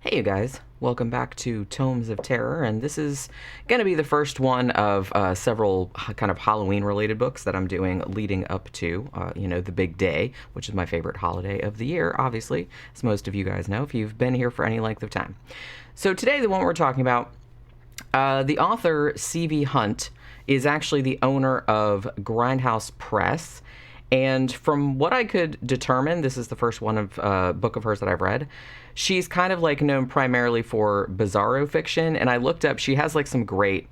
Hey you guys, welcome back to Tomes of Terror, and this is going to be the first one of several kind of Halloween related books that I'm doing leading up to, the big day, which is my favorite holiday of the year, obviously, as most of you guys know if you've been here for any length of time. So today the one we're talking about, the author C.V. Hunt is actually the owner of Grindhouse Press. And from what I could determine, this is the first one of book of hers that I've read. She's kind of like known primarily for bizarro fiction, and I looked up. She has like some great.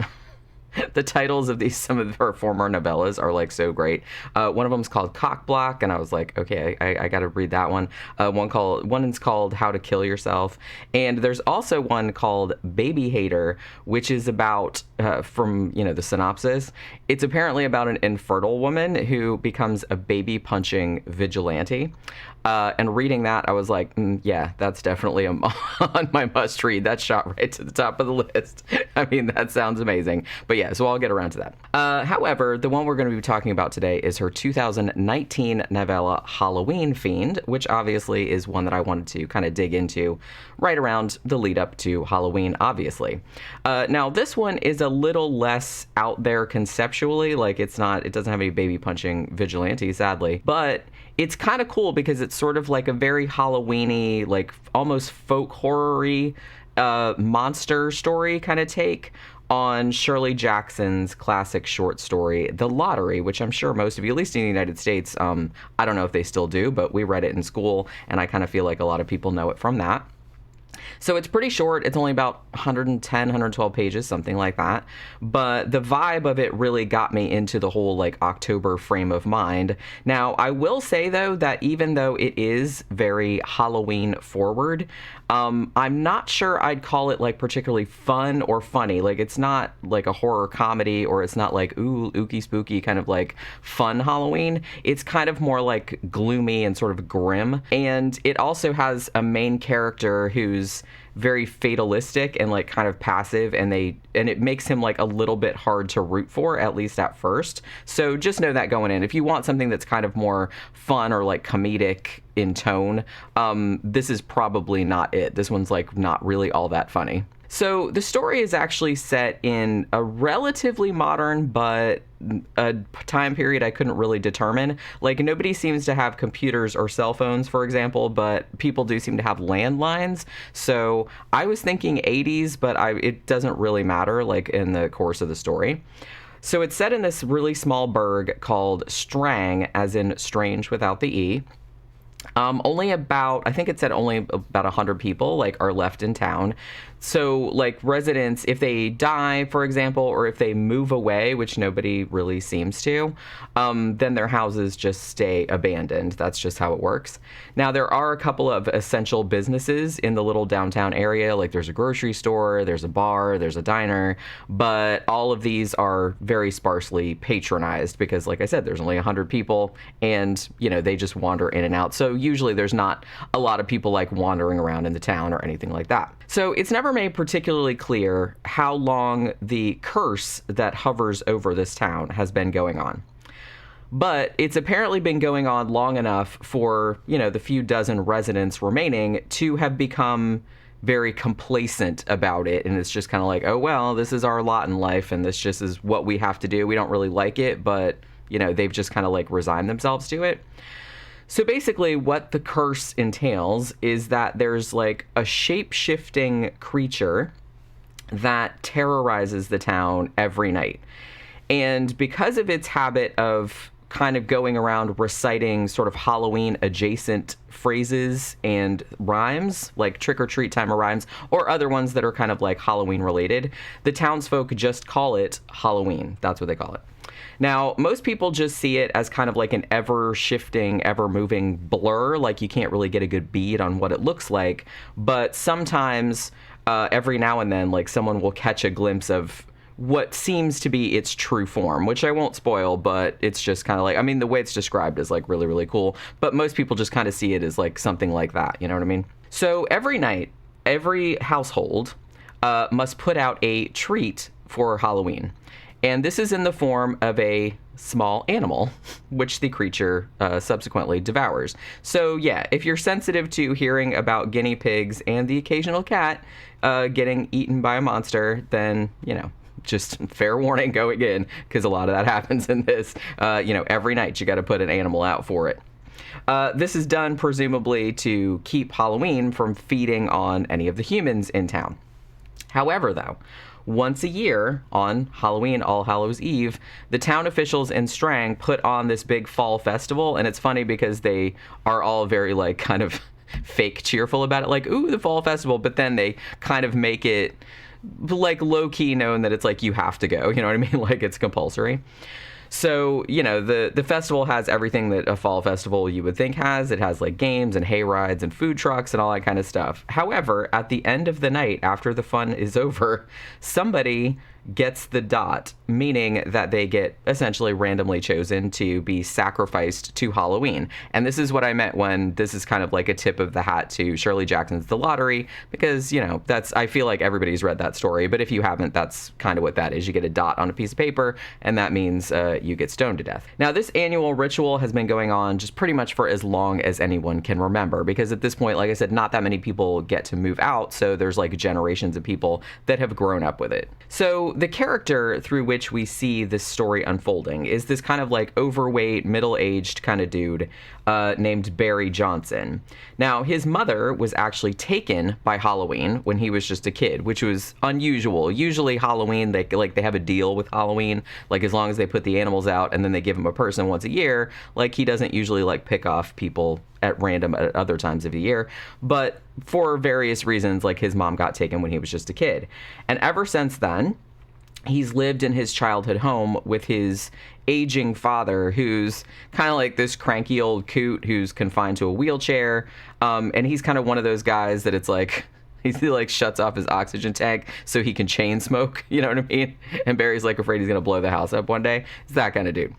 The titles of some of her former novellas are like so great. One of them is called Cockblock, and I was like, okay, I got to read that one. One is called How to Kill Yourself, and there's also one called Baby Hater, which is about from the synopsis. It's apparently about an infertile woman who becomes a baby punching vigilante. And reading that, I was like, yeah, that's definitely on my must read. That shot right to the top of the list. I mean, that sounds amazing. But yeah, so I'll get around to that. However, the one we're going to be talking about today is her 2019 novella, Halloween Fiend, which obviously is one that I wanted to kind of dig into right around the lead up to Halloween, obviously. Now, this one is a little less out there conceptually. Like, it doesn't have any baby punching vigilante, sadly. But it's kind of cool because it's sort of like a very Halloween-y, like almost folk horror-y monster story kind of take on Shirley Jackson's classic short story, The Lottery, which I'm sure most of you, at least in the United States, I don't know if they still do, but we read it in school, and I kind of feel like a lot of people know it from that. So it's pretty short. It's only about 110, 112 pages, something like that. But the vibe of it really got me into the whole like October frame of mind. Now, I will say though that even though it is very Halloween forward, I'm not sure I'd call it like particularly fun or funny. Like it's not like a horror comedy, or it's not like ooky spooky kind of like fun Halloween. It's kind of more like gloomy and sort of grim. And it also has a main character who's very fatalistic and like kind of passive, and it makes him like a little bit hard to root for, at least at first. So just know that going in. If you want something that's kind of more fun or like comedic in tone, this is probably not it. This one's like not really all that funny. So the story is actually set in a relatively modern, but a time period I couldn't really determine. Like nobody seems to have computers or cell phones, for example, but people do seem to have landlines. So I was thinking 80s, but it doesn't really matter like in the course of the story. So it's set in this really small burg called Strang, as in strange without the E. I think it said only about 100 people like are left in town. So like residents, if they die, for example, or if they move away, which nobody really seems to, then their houses just stay abandoned. That's just how it works. Now, there are a couple of essential businesses in the little downtown area. Like there's a grocery store, there's a bar, there's a diner, but all of these are very sparsely patronized because, like I said, there's only 100 people and, they just wander in and out. So usually there's not a lot of people like wandering around in the town or anything like that. So it's never made particularly clear how long the curse that hovers over this town has been going on. But it's apparently been going on long enough for, the few dozen residents remaining to have become very complacent about it. And it's just kind of like, oh, well, this is our lot in life and this just is what we have to do. We don't really like it, but, they've just kind of like resigned themselves to it. So basically what the curse entails is that there's like a shape-shifting creature that terrorizes the town every night. And because of its habit of kind of going around reciting sort of Halloween adjacent phrases and rhymes, like trick or treat time of rhymes, or other ones that are kind of like Halloween related, the townsfolk just call it Halloween. That's what they call it. Now, most people just see it as kind of like an ever-shifting, ever-moving blur, like you can't really get a good bead on what it looks like, but sometimes, every now and then, like someone will catch a glimpse of what seems to be its true form, which I won't spoil, but it's just kind of like, the way it's described is like really, really cool, but most people just kind of see it as like something like that, you know what I mean? So every night, every household must put out a treat for Halloween. And this is in the form of a small animal, which the creature subsequently devours. So yeah, if you're sensitive to hearing about guinea pigs and the occasional cat getting eaten by a monster, then, just fair warning going in, because a lot of that happens in this. Every night you got to put an animal out for it. This is done presumably to keep Halloween from feeding on any of the humans in town. However, though, once a year on Halloween, All Hallows Eve, the town officials in Strang put on this big fall festival. And it's funny because they are all very kind of fake cheerful about it. Ooh, the fall festival. But then they kind of make it low key known that it's you have to go. You know what I mean? It's compulsory. So, the festival has everything that a fall festival you would think has. It has games and hay rides and food trucks and all that kind of stuff. However, at the end of the night, after the fun is over, somebody gets the dot, meaning that they get essentially randomly chosen to be sacrificed to Halloween. And this is what I meant when this is kind of a tip of the hat to Shirley Jackson's The Lottery, because, I feel like everybody's read that story, but if you haven't, that's kind of what that is. You get a dot on a piece of paper, and that means you get stoned to death. Now, this annual ritual has been going on just pretty much for as long as anyone can remember, because at this point, like I said, not that many people get to move out, so there's generations of people that have grown up with it. So the character through which we see this story unfolding is this kind of overweight, middle-aged kind of dude named Barry Johnson. Now, his mother was actually taken by Halloween when he was just a kid, which was unusual. Usually Halloween, they have a deal with Halloween, as long as they put the animals out and then they give him a person once a year, he doesn't usually pick off people at random at other times of the year. But for various reasons, his mom got taken when he was just a kid. And ever since then, he's lived in his childhood home with his aging father, who's kind of this cranky old coot who's confined to a wheelchair. And he's kind of one of those guys that it's he shuts off his oxygen tank so he can chain smoke, you know what I mean? And Barry's afraid he's going to blow the house up one day. It's that kind of dude.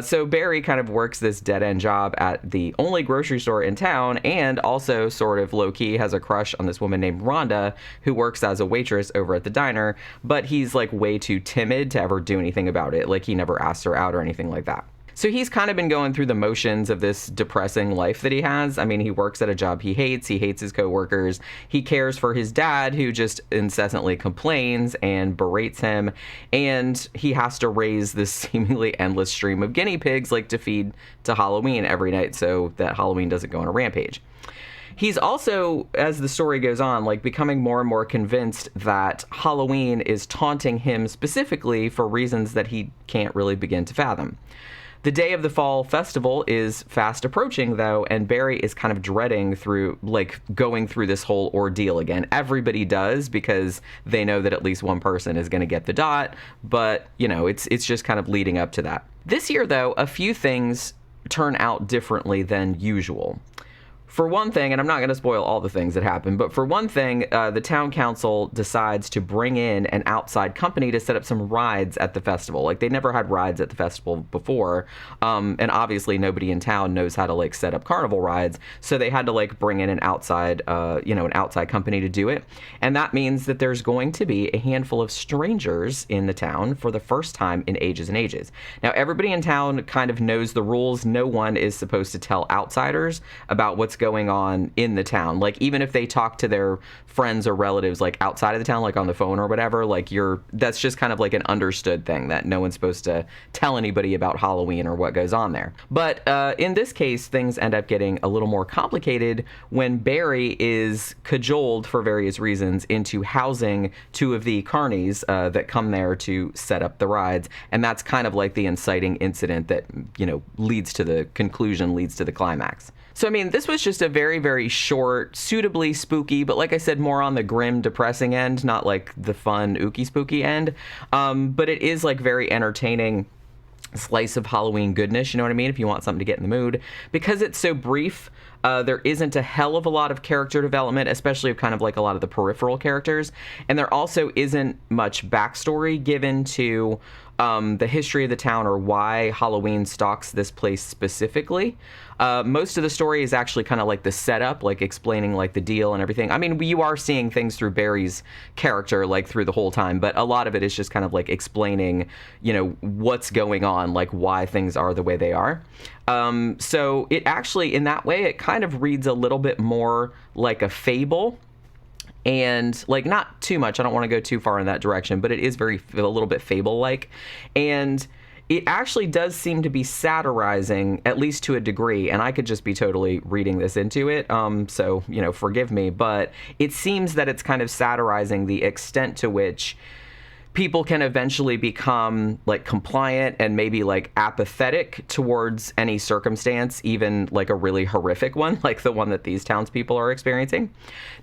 So Barry kind of works this dead-end job at the only grocery store in town, and also sort of low-key has a crush on this woman named Rhonda, who works as a waitress over at the diner, but he's way too timid to ever do anything about it. He never asks her out or anything like that. So he's kind of been going through the motions of this depressing life that he has. I mean, he works at a job he hates his coworkers, he cares for his dad, who just incessantly complains and berates him, and he has to raise this seemingly endless stream of guinea pigs, to feed to Halloween every night so that Halloween doesn't go on a rampage. He's also, as the story goes on, becoming more and more convinced that Halloween is taunting him specifically for reasons that he can't really begin to fathom. The day of the fall festival is fast approaching, though, and Barry is kind of dreading going through this whole ordeal again. Everybody does, because they know that at least one person is going to get the dot, but, it's just kind of leading up to that. This year, though, a few things turn out differently than usual. For one thing, and I'm not going to spoil all the things that happen, but for one thing, the town council decides to bring in an outside company to set up some rides at the festival. They never had rides at the festival before, and obviously nobody in town knows how to set up carnival rides, so they had to bring in an outside, an outside company to do it. And that means that there's going to be a handful of strangers in the town for the first time in ages and ages. Now, everybody in town kind of knows the rules. No one is supposed to tell outsiders about what's going on in the town. Even if they talk to their friends or relatives outside of the town, on the phone or whatever, that's just kind of an understood thing that no one's supposed to tell anybody about Halloween or what goes on there. But in this case, things end up getting a little more complicated when Barry is cajoled for various reasons into housing two of the carnies that come there to set up the rides, and that's kind of the inciting incident that leads to the conclusion, leads to the climax. So, I mean, this was just a very, very short, suitably spooky, but like I said, more on the grim, depressing end, not the fun, ooky, spooky end. But it is very entertaining slice of Halloween goodness, you know what I mean, if you want something to get in the mood. Because it's so brief, there isn't a hell of a lot of character development, especially of kind of a lot of the peripheral characters. And there also isn't much backstory given to the history of the town or why Halloween stalks this place specifically. Most of the story is actually kind of like the setup, like explaining like the deal and everything. I mean, you are seeing things through Barry's character like through the whole time, but a lot of it is just kind of like explaining, you know, what's going on, like why things are the way they are. So it actually, in that way, it kind of reads a little bit more like a fable. And like not too much, I don't want to go too far in that direction, but it is a little bit fable-like. And it actually does seem to be satirizing, at least to a degree, and I could just be totally reading this into it, so, you know, forgive me, but it seems that it's kind of satirizing the extent to which people can eventually become like compliant and maybe like apathetic towards any circumstance, even like a really horrific one, like the one that these townspeople are experiencing.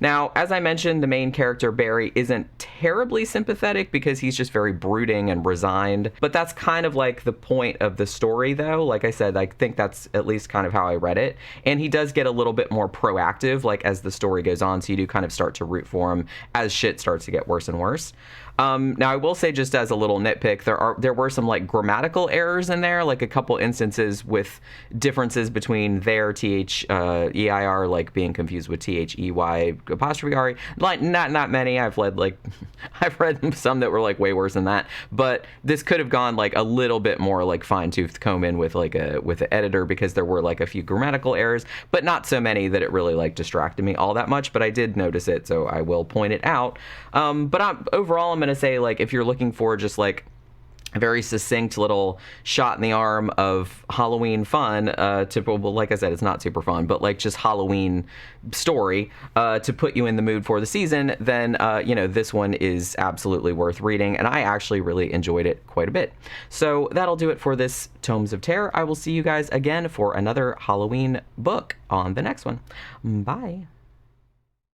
Now, as I mentioned, the main character, Barry, isn't terribly sympathetic because he's just very brooding and resigned. But that's kind of like the point of the story, though. Like I said, I think that's at least kind of how I read it. And he does get a little bit more proactive, like as the story goes on. So you do kind of start to root for him as shit starts to get worse and worse. Now, I will say, just as a little nitpick, there were some like grammatical errors in there, like a couple instances with differences between their THEIR like being confused with THEY''. Like not many. I've read some that were like way worse than that. But this could have gone like a little bit more like fine-tooth comb in with like with the editor, because there were like a few grammatical errors, but not so many that it really like distracted me all that much. But I did notice it, so I will point it out. But overall, I'm going to say, like, if you're looking for just like a very succinct little shot in the arm of Halloween fun, well, like I said, it's not super fun, but like just Halloween story to put you in the mood for the season, then you know, this one is absolutely worth reading, and I actually really enjoyed it quite a bit. So that'll do it for this Tomes of Terror. I will see you guys again for another Halloween book on the next one. Bye.